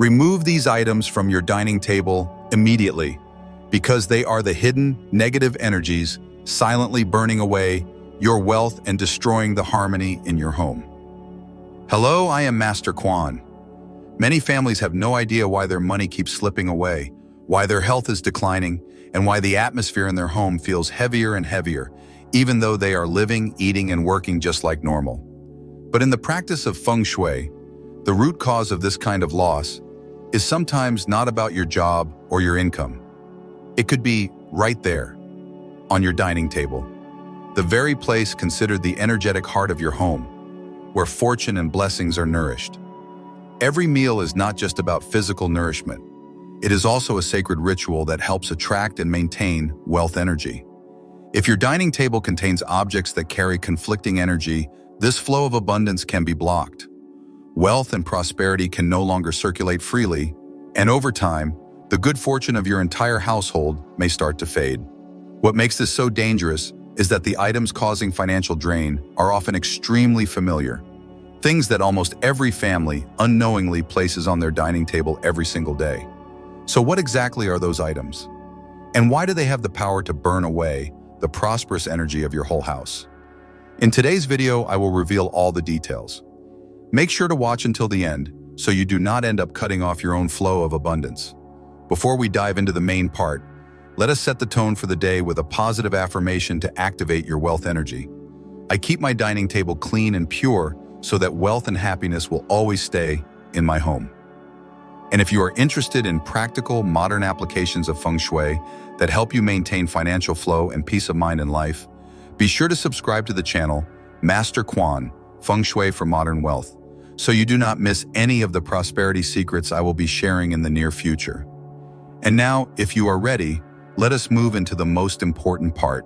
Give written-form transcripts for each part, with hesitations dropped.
Remove these items from your dining table immediately because they are the hidden negative energies silently burning away your wealth and destroying the harmony in your home. Hello, I am Master Quan. Many families have no idea why their money keeps slipping away, why their health is declining, and why the atmosphere in their home feels heavier and heavier, even though they are living, eating, and working just like normal. But in the practice of Feng Shui, the root cause of this kind of loss is sometimes not about your job or your income. It could be right there, on your dining table, the very place considered the energetic heart of your home, where fortune and blessings are nourished. Every meal is not just about physical nourishment. It is also a sacred ritual that helps attract and maintain wealth energy. If your dining table contains objects that carry conflicting energy, this flow of abundance can be blocked. Wealth and prosperity can no longer circulate freely, and over time, the good fortune of your entire household may start to fade. What makes this so dangerous is that the items causing financial drain are often extremely familiar, things that almost every family unknowingly places on their dining table every single day. So what exactly are those items? And why do they have the power to burn away the prosperous energy of your whole house? In today's video, I will reveal all the details. Make sure to watch until the end so you do not end up cutting off your own flow of abundance. Before we dive into the main part, let us set the tone for the day with a positive affirmation to activate your wealth energy. I keep my dining table clean and pure so that wealth and happiness will always stay in my home. And if you are interested in practical, modern applications of Feng Shui that help you maintain financial flow and peace of mind in life, be sure to subscribe to the channel Master Quan, Feng Shui for Modern Wealth, so you do not miss any of the prosperity secrets I will be sharing in the near future. And now, if you are ready, let us move into the most important part,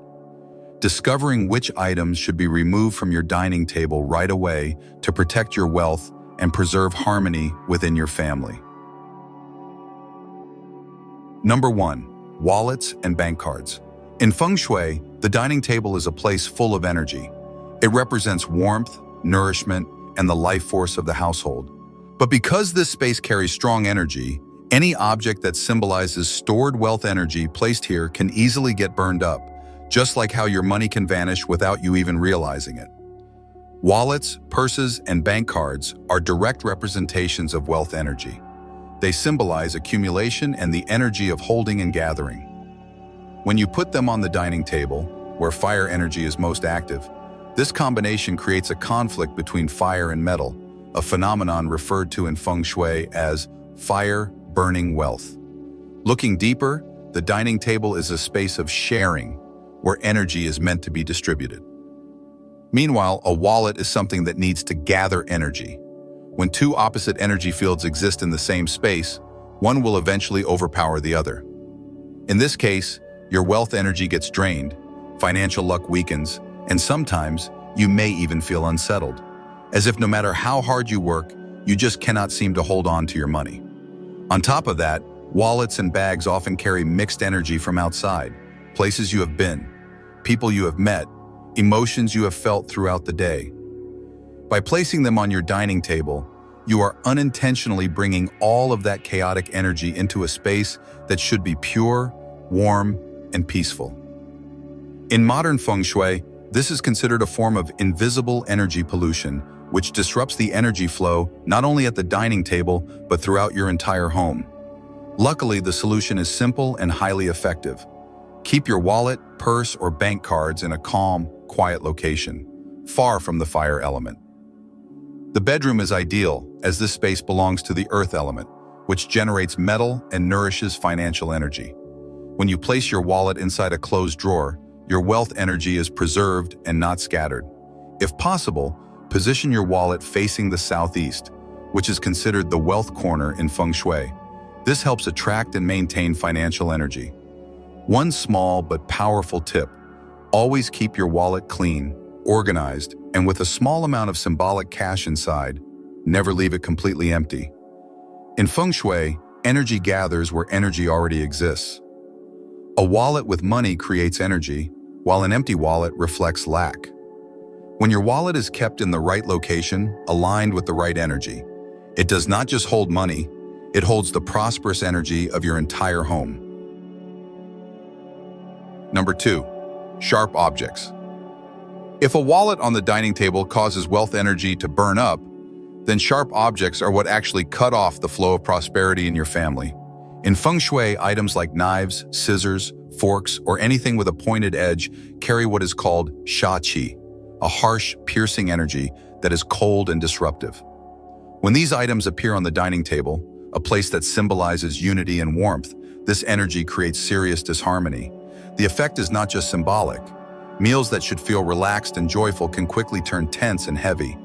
discovering which items should be removed from your dining table right away to protect your wealth and preserve harmony within your family. Number 1. Wallets and bank cards. In Feng Shui, the dining table is a place full of energy. It represents warmth, nourishment, and the life force of the household. But because this space carries strong energy, any object that symbolizes stored wealth energy placed here can easily get burned up, just like how your money can vanish without you even realizing it. Wallets, purses, and bank cards are direct representations of wealth energy. They symbolize accumulation and the energy of holding and gathering. When you put them on the dining table, where fire energy is most active, this combination creates a conflict between fire and metal, a phenomenon referred to in Feng Shui as fire burning wealth. Looking deeper, the dining table is a space of sharing, where energy is meant to be distributed. Meanwhile, a wallet is something that needs to gather energy. When two opposite energy fields exist in the same space, one will eventually overpower the other. In this case, your wealth energy gets drained, financial luck weakens, and sometimes you may even feel unsettled, as if no matter how hard you work, you just cannot seem to hold on to your money. On top of that, wallets and bags often carry mixed energy from outside, places you have been, people you have met, emotions you have felt throughout the day. By placing them on your dining table, you are unintentionally bringing all of that chaotic energy into a space that should be pure, warm, and peaceful. In modern Feng Shui, this is considered a form of invisible energy pollution, which disrupts the energy flow not only at the dining table, but throughout your entire home. Luckily, the solution is simple and highly effective. Keep your wallet, purse, or bank cards in a calm, quiet location, far from the fire element. The bedroom is ideal, as this space belongs to the earth element, which generates metal and nourishes financial energy. When you place your wallet inside a closed drawer, your wealth energy is preserved and not scattered. If possible, position your wallet facing the southeast, which is considered the wealth corner in Feng Shui. This helps attract and maintain financial energy. One small but powerful tip: always keep your wallet clean, organized, and with a small amount of symbolic cash inside. Never leave it completely empty. In Feng Shui, energy gathers where energy already exists. A wallet with money creates energy, while an empty wallet reflects lack. When your wallet is kept in the right location, aligned with the right energy, it does not just hold money, It holds the prosperous energy of your entire home. Number 2, sharp objects. If a wallet on the dining table causes wealth energy to burn up, then sharp objects are what actually cut off the flow of prosperity in your family. In Feng Shui, items like knives, scissors, forks, or anything with a pointed edge carry what is called sha qi, a harsh, piercing energy that is cold and disruptive. When these items appear on the dining table, a place that symbolizes unity and warmth, this energy creates serious disharmony. The effect is not just symbolic. Meals that should feel relaxed and joyful can quickly turn tense and heavy.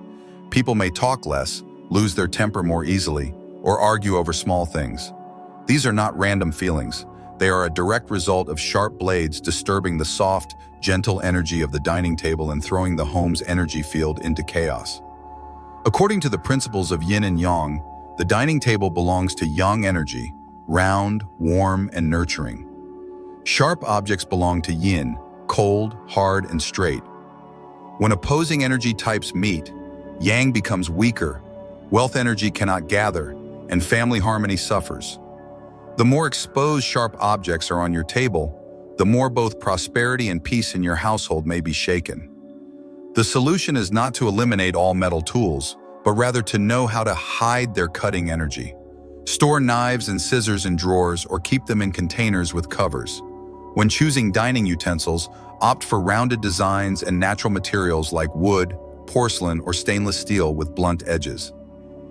People may talk less, lose their temper more easily, or argue over small things. These are not random feelings. They are a direct result of sharp blades disturbing the soft, gentle energy of the dining table and throwing the home's energy field into chaos. According to the principles of yin and yang, the dining table belongs to yang energy, round, warm, and nurturing. Sharp objects belong to yin, cold, hard, and straight. When opposing energy types meet, yang becomes weaker, wealth energy cannot gather, and family harmony suffers. The more exposed sharp objects are on your table, the more both prosperity and peace in your household may be shaken. The solution is not to eliminate all metal tools, but rather to know how to hide their cutting energy. Store knives and scissors in drawers or keep them in containers with covers. When choosing dining utensils, opt for rounded designs and natural materials like wood, porcelain, or stainless steel with blunt edges.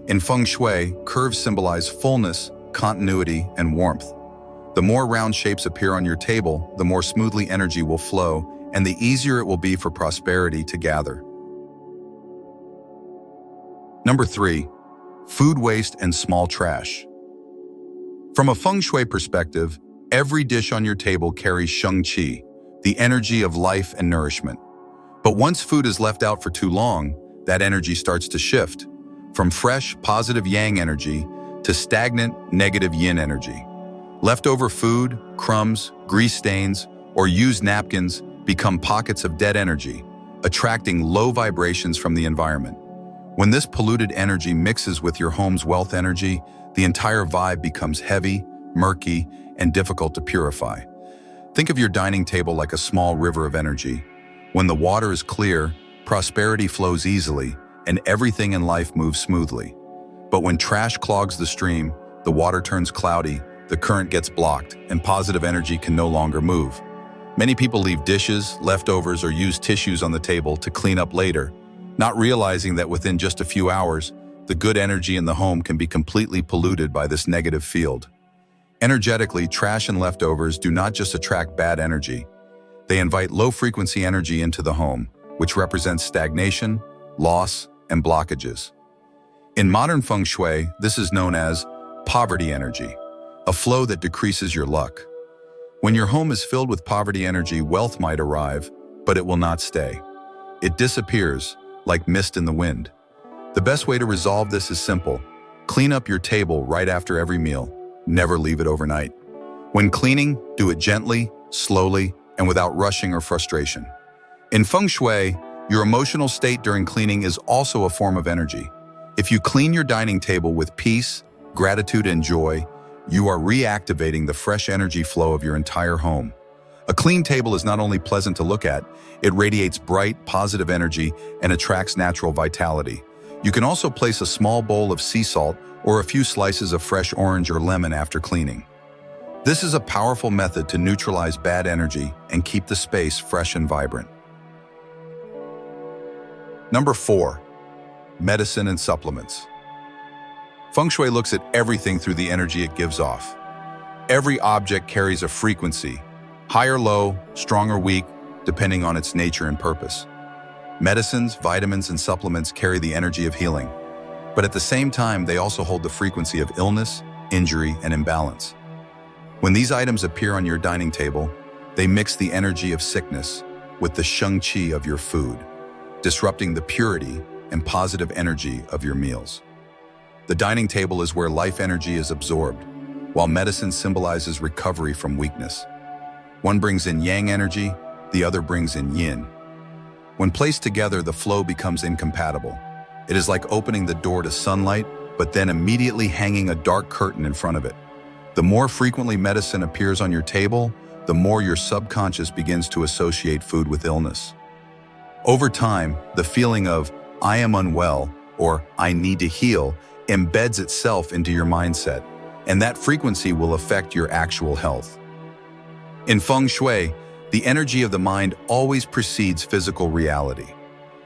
In Feng Shui, curves symbolize fullness, continuity, and warmth. The more round shapes appear on your table, the more smoothly energy will flow, and the easier it will be for prosperity to gather. Number 3, food waste and small trash. From a Feng Shui perspective, every dish on your table carries sheng qi, the energy of life and nourishment. But once food is left out for too long, that energy starts to shift, from fresh, positive yang energy to stagnant, negative yin energy. Leftover food, crumbs, grease stains, or used napkins become pockets of dead energy, attracting low vibrations from the environment. When this polluted energy mixes with your home's wealth energy, the entire vibe becomes heavy, murky, and difficult to purify. Think of your dining table like a small river of energy. When the water is clear, prosperity flows easily, and everything in life moves smoothly. But when trash clogs the stream, the water turns cloudy, the current gets blocked, and positive energy can no longer move. Many people leave dishes, leftovers, or used tissues on the table to clean up later, not realizing that within just a few hours, the good energy in the home can be completely polluted by this negative field. Energetically, trash and leftovers do not just attract bad energy. They invite low-frequency energy into the home, which represents stagnation, loss, and blockages. In modern Feng Shui, this is known as poverty energy, a flow that decreases your luck. When your home is filled with poverty energy, wealth might arrive, but it will not stay. It disappears, like mist in the wind. The best way to resolve this is simple. Clean up your table right after every meal. Never leave it overnight. When cleaning, do it gently, slowly, and without rushing or frustration. In Feng Shui, your emotional state during cleaning is also a form of energy. If you clean your dining table with peace, gratitude, and joy, you are reactivating the fresh energy flow of your entire home. A clean table is not only pleasant to look at, it radiates bright, positive energy and attracts natural vitality. You can also place a small bowl of sea salt or a few slices of fresh orange or lemon after cleaning. This is a powerful method to neutralize bad energy and keep the space fresh and vibrant. Number 4, medicine and supplements. Feng Shui looks at everything through the energy it gives off. Every object carries a frequency, high or low, strong or weak, depending on its nature and purpose. Medicines, vitamins, and supplements carry the energy of healing, but at the same time, they also hold the frequency of illness, injury, and imbalance. When these items appear on your dining table, they mix the energy of sickness with the sheng qi of your food, disrupting the purity and positive energy of your meals. The dining table is where life energy is absorbed, while medicine symbolizes recovery from weakness. One brings in yang energy, the other brings in yin. When placed together, the flow becomes incompatible. It is like opening the door to sunlight, but then immediately hanging a dark curtain in front of it. The more frequently medicine appears on your table, the more your subconscious begins to associate food with illness. Over time, the feeling of, "I am unwell," or "I need to heal," embeds itself into your mindset, and that frequency will affect your actual health. In Feng Shui, the energy of the mind always precedes physical reality.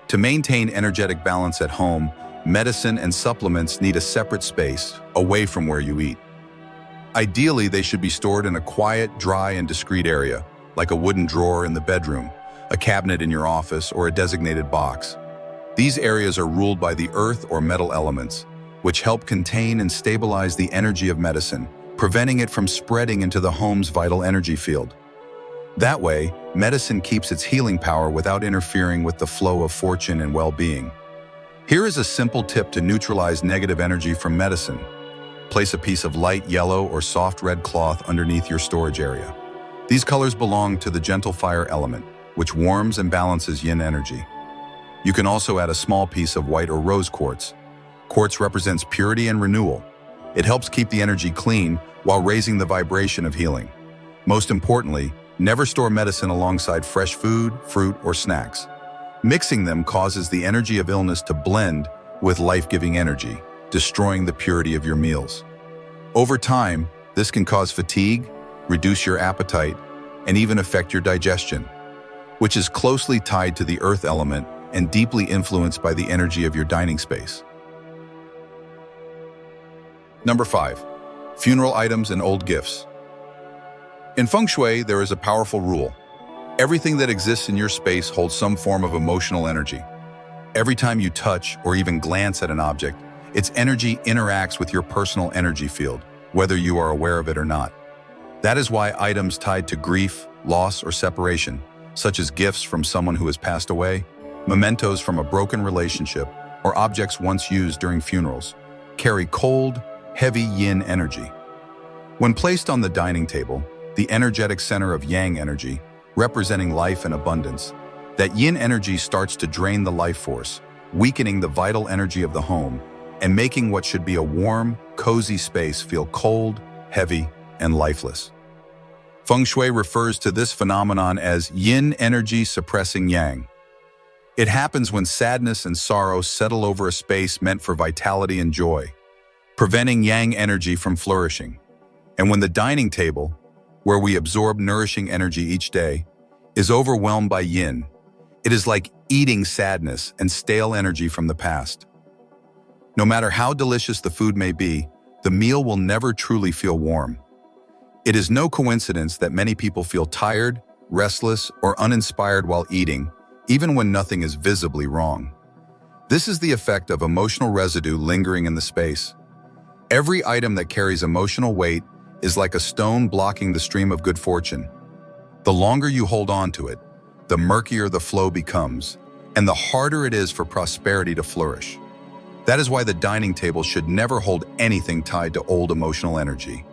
To maintain energetic balance at home, medicine and supplements need a separate space, away from where you eat. Ideally, they should be stored in a quiet, dry, and discreet area, like a wooden drawer in the bedroom, a cabinet in your office, or a designated box. These areas are ruled by the earth or metal elements, which help contain and stabilize the energy of medicine, preventing it from spreading into the home's vital energy field. That way, medicine keeps its healing power without interfering with the flow of fortune and well-being. Here is a simple tip to neutralize negative energy from medicine. Place a piece of light yellow or soft red cloth underneath your storage area. These colors belong to the gentle fire element, which warms and balances yin energy. You can also add a small piece of white or rose quartz. Quartz represents purity and renewal. It helps keep the energy clean while raising the vibration of healing. Most importantly, never store medicine alongside fresh food, fruit, or snacks. Mixing them causes the energy of illness to blend with life-giving energy, destroying the purity of your meals. Over time, this can cause fatigue, reduce your appetite, and even affect your digestion, which is closely tied to the earth element and deeply influenced by the energy of your dining space. Number 5. Funeral items and old gifts. In Feng Shui, there is a powerful rule. Everything that exists in your space holds some form of emotional energy. Every time you touch or even glance at an object, its energy interacts with your personal energy field, whether you are aware of it or not. That is why items tied to grief, loss, or separation, such as gifts from someone who has passed away, mementos from a broken relationship, or objects once used during funerals, carry cold, heavy yin energy. When placed on the dining table, the energetic center of yang energy, representing life and abundance, that yin energy starts to drain the life force, weakening the vital energy of the home, and making what should be a warm, cozy space feel cold, heavy, and lifeless. Feng Shui refers to this phenomenon as yin energy suppressing yang. It happens when sadness and sorrow settle over a space meant for vitality and joy, preventing yang energy from flourishing. And when the dining table, where we absorb nourishing energy each day, is overwhelmed by yin, it is like eating sadness and stale energy from the past. No matter how delicious the food may be, the meal will never truly feel warm. It is no coincidence that many people feel tired, restless, or uninspired while eating, even when nothing is visibly wrong. This is the effect of emotional residue lingering in the space. Every item that carries emotional weight is like a stone blocking the stream of good fortune. The longer you hold on to it, the murkier the flow becomes, and the harder it is for prosperity to flourish. That is why the dining table should never hold anything tied to old emotional energy.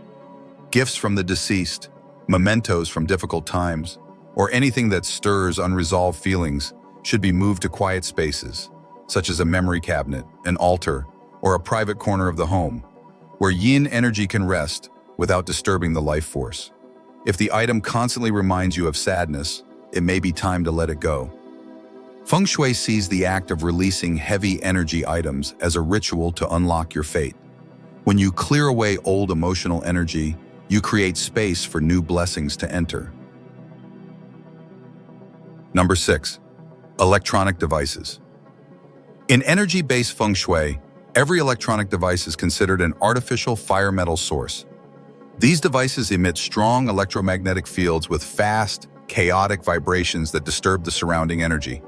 Gifts from the deceased, mementos from difficult times, or anything that stirs unresolved feelings should be moved to quiet spaces, such as a memory cabinet, an altar, or a private corner of the home, where yin energy can rest without disturbing the life force. If the item constantly reminds you of sadness, it may be time to let it go. Feng Shui sees the act of releasing heavy energy items as a ritual to unlock your fate. When you clear away old emotional energy, you create space for new blessings to enter. Number 6. Electronic devices. In energy-based Feng Shui, every electronic device is considered an artificial fire metal source. These devices emit strong electromagnetic fields with fast, chaotic vibrations that disturb the surrounding energy.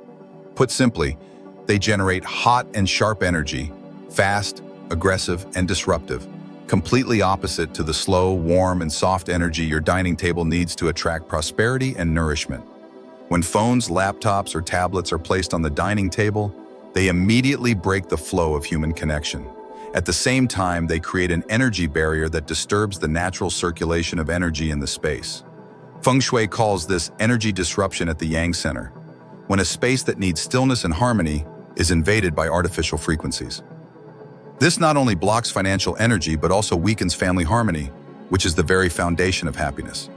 Put simply, they generate hot and sharp energy, fast, aggressive, and disruptive, completely opposite to the slow, warm, and soft energy your dining table needs to attract prosperity and nourishment. When phones, laptops, or tablets are placed on the dining table, they immediately break the flow of human connection. At the same time, they create an energy barrier that disturbs the natural circulation of energy in the space. Feng Shui calls this energy disruption at the Yang Center, when a space that needs stillness and harmony is invaded by artificial frequencies. This not only blocks financial energy but also weakens family harmony, which is the very foundation of happiness.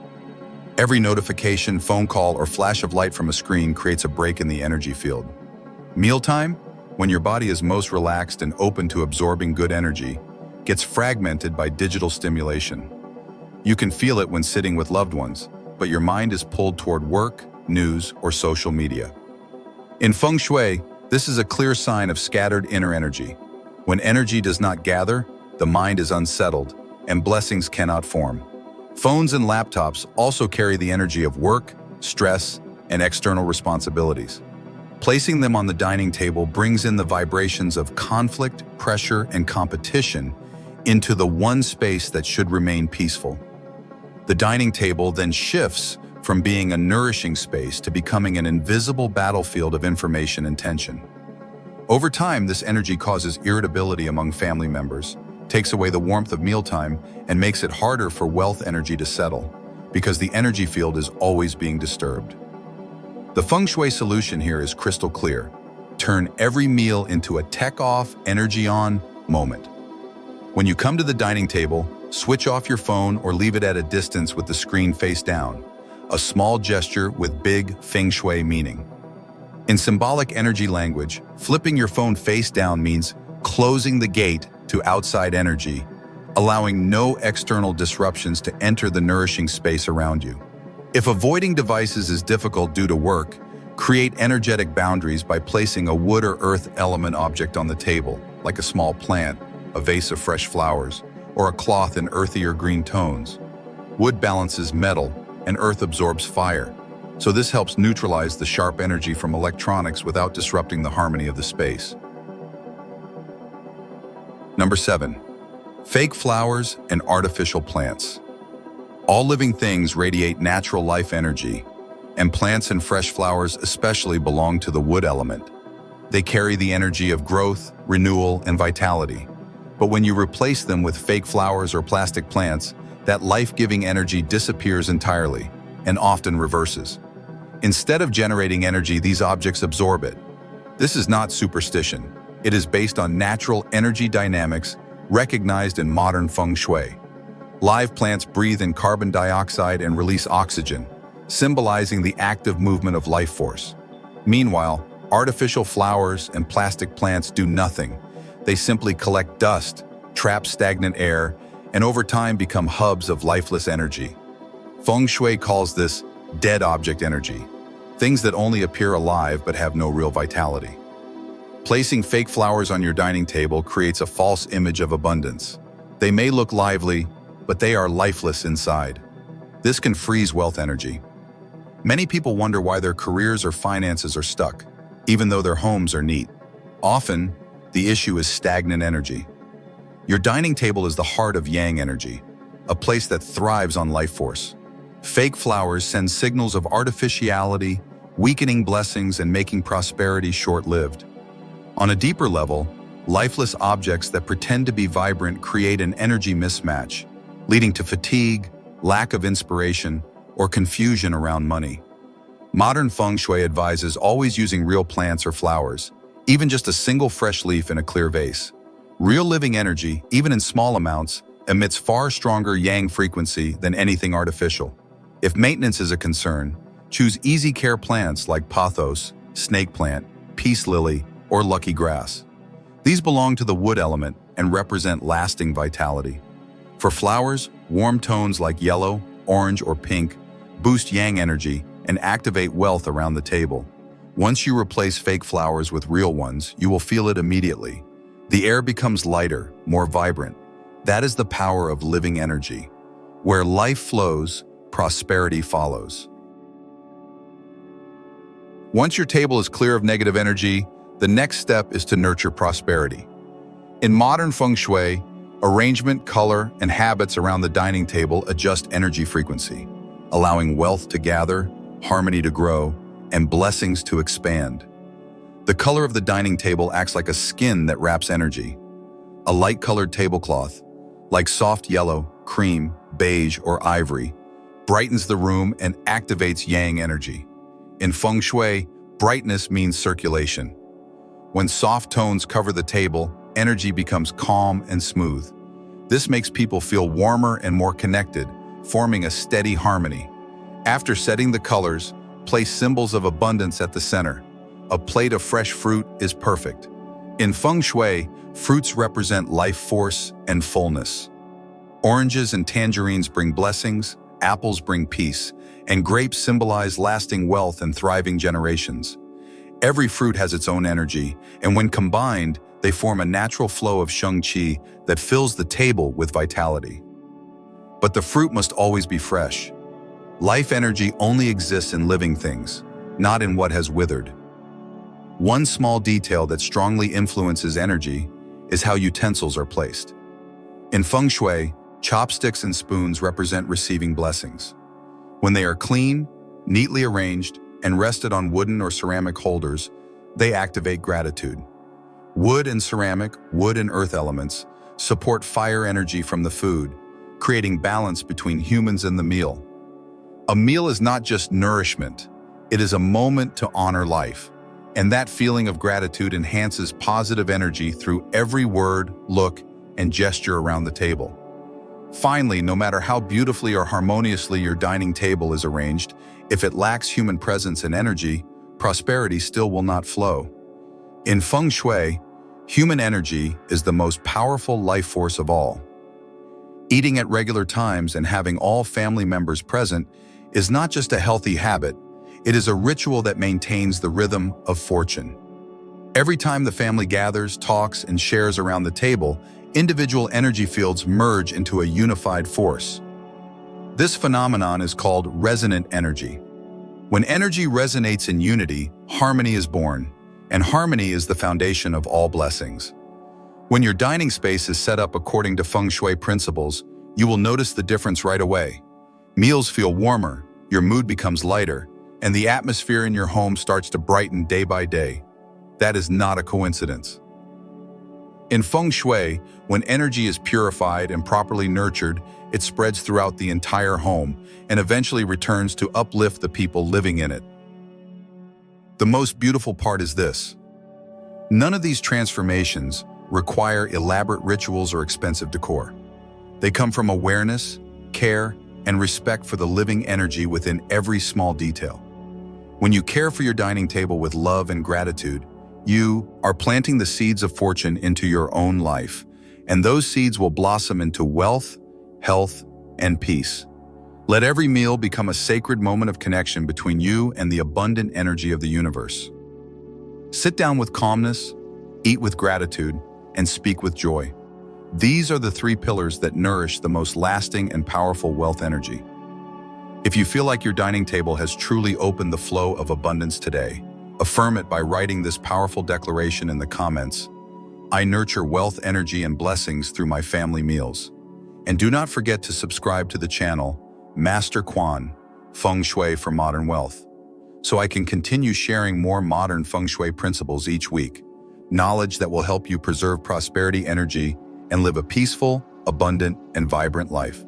Every notification, phone call, or flash of light from a screen creates a break in the energy field. Mealtime, when your body is most relaxed and open to absorbing good energy, gets fragmented by digital stimulation. You can feel it when sitting with loved ones, but your mind is pulled toward work, news, or social media. In Feng Shui, this is a clear sign of scattered inner energy. When energy does not gather, the mind is unsettled, and blessings cannot form. Phones and laptops also carry the energy of work, stress, and external responsibilities. Placing them on the dining table brings in the vibrations of conflict, pressure, and competition into the one space that should remain peaceful. The dining table then shifts from being a nourishing space to becoming an invisible battlefield of information and tension. Over time, this energy causes irritability among family members, takes away the warmth of mealtime, and makes it harder for wealth energy to settle, because the energy field is always being disturbed. The Feng Shui solution here is crystal clear. Turn every meal into a tech-off, energy-on moment. When you come to the dining table, switch off your phone or leave it at a distance with the screen face down, a small gesture with big Feng Shui meaning. In symbolic energy language, flipping your phone face down means closing the gate to outside energy, allowing no external disruptions to enter the nourishing space around you. If avoiding devices is difficult due to work, create energetic boundaries by placing a wood or earth element object on the table, like a small plant, a vase of fresh flowers, or a cloth in earthy or green tones. Wood balances metal, and earth absorbs fire, so this helps neutralize the sharp energy from electronics without disrupting the harmony of the space. Number 7. Fake flowers and artificial plants. All living things radiate natural life energy, and plants and fresh flowers especially belong to the wood element. They carry the energy of growth, renewal, and vitality. But when you replace them with fake flowers or plastic plants, that life-giving energy disappears entirely, and often reverses. Instead of generating energy, these objects absorb it. This is not superstition. It is based on natural energy dynamics recognized in modern Feng Shui. Live plants breathe in carbon dioxide and release oxygen, symbolizing the active movement of life force. Meanwhile, artificial flowers and plastic plants do nothing. They simply collect dust, trap stagnant air, and over time become hubs of lifeless energy. Feng Shui calls this dead object energy, things that only appear alive but have no real vitality. Placing fake flowers on your dining table creates a false image of abundance. They may look lively, but they are lifeless inside. This can freeze wealth energy. Many people wonder why their careers or finances are stuck, even though their homes are neat. Often, the issue is stagnant energy. Your dining table is the heart of yang energy, a place that thrives on life force. Fake flowers send signals of artificiality, weakening blessings and making prosperity short-lived. On a deeper level, lifeless objects that pretend to be vibrant create an energy mismatch, leading to fatigue, lack of inspiration, or confusion around money. Modern Feng Shui advises always using real plants or flowers, even just a single fresh leaf in a clear vase. Real living energy, even in small amounts, emits far stronger yang frequency than anything artificial. If maintenance is a concern, choose easy care plants like pothos, snake plant, peace lily, or lucky grass. These belong to the wood element and represent lasting vitality. For flowers, warm tones like yellow, orange, or pink boost yang energy and activate wealth around the table. Once you replace fake flowers with real ones, you will feel it immediately. The air becomes lighter, more vibrant. That is the power of living energy. Where life flows, prosperity follows. Once your table is clear of negative energy, the next step is to nurture prosperity. In modern Feng Shui, arrangement, color, and habits around the dining table adjust energy frequency, allowing wealth to gather, harmony to grow, and blessings to expand. The color of the dining table acts like a skin that wraps energy. A light-colored tablecloth, like soft yellow, cream, beige, or ivory, brightens the room and activates yang energy. In Feng Shui, brightness means circulation. When soft tones cover the table, energy becomes calm and smooth. This makes people feel warmer and more connected, forming a steady harmony. After setting the colors, place symbols of abundance at the center. A plate of fresh fruit is perfect. In Feng Shui, fruits represent life force and fullness. Oranges and tangerines bring blessings, apples bring peace, and grapes symbolize lasting wealth and thriving generations. Every fruit has its own energy, and when combined, they form a natural flow of Sheng Qi that fills the table with vitality. But the fruit must always be fresh. Life energy only exists in living things, not in what has withered. One small detail that strongly influences energy is how utensils are placed. In Feng Shui, chopsticks and spoons represent receiving blessings. When they are clean, neatly arranged, and rested on wooden or ceramic holders, they activate gratitude. Wood and ceramic, wood and earth elements, support fire energy from the food, creating balance between humans and the meal. A meal is not just nourishment, it is a moment to honor life. And that feeling of gratitude enhances positive energy through every word, look, and gesture around the table. Finally, no matter how beautifully or harmoniously your dining table is arranged, if it lacks human presence and energy, prosperity still will not flow. In Feng Shui, human energy is the most powerful life force of all. Eating at regular times and having all family members present is not just a healthy habit, it is a ritual that maintains the rhythm of fortune. Every time the family gathers, talks, and shares around the table, individual energy fields merge into a unified force. This phenomenon is called resonant energy. When energy resonates in unity, harmony is born, and harmony is the foundation of all blessings. When your dining space is set up according to Feng Shui principles, you will notice the difference right away. Meals feel warmer, your mood becomes lighter, and the atmosphere in your home starts to brighten day by day. That is not a coincidence. In Feng Shui, when energy is purified and properly nurtured, it spreads throughout the entire home and eventually returns to uplift the people living in it. The most beautiful part is this. None of these transformations require elaborate rituals or expensive decor. They come from awareness, care, and respect for the living energy within every small detail. When you care for your dining table with love and gratitude, you are planting the seeds of fortune into your own life, and those seeds will blossom into wealth, health, and peace. Let every meal become a sacred moment of connection between you and the abundant energy of the universe. Sit down with calmness, eat with gratitude, and speak with joy. These are the three pillars that nourish the most lasting and powerful wealth energy. If you feel like your dining table has truly opened the flow of abundance today, affirm it by writing this powerful declaration in the comments. I nurture wealth energy and blessings through my family meals. And do not forget to subscribe to the channel, Master Quan, Feng Shui for Modern Wealth, so I can continue sharing more modern Feng Shui principles each week, knowledge that will help you preserve prosperity energy and live a peaceful, abundant, and vibrant life.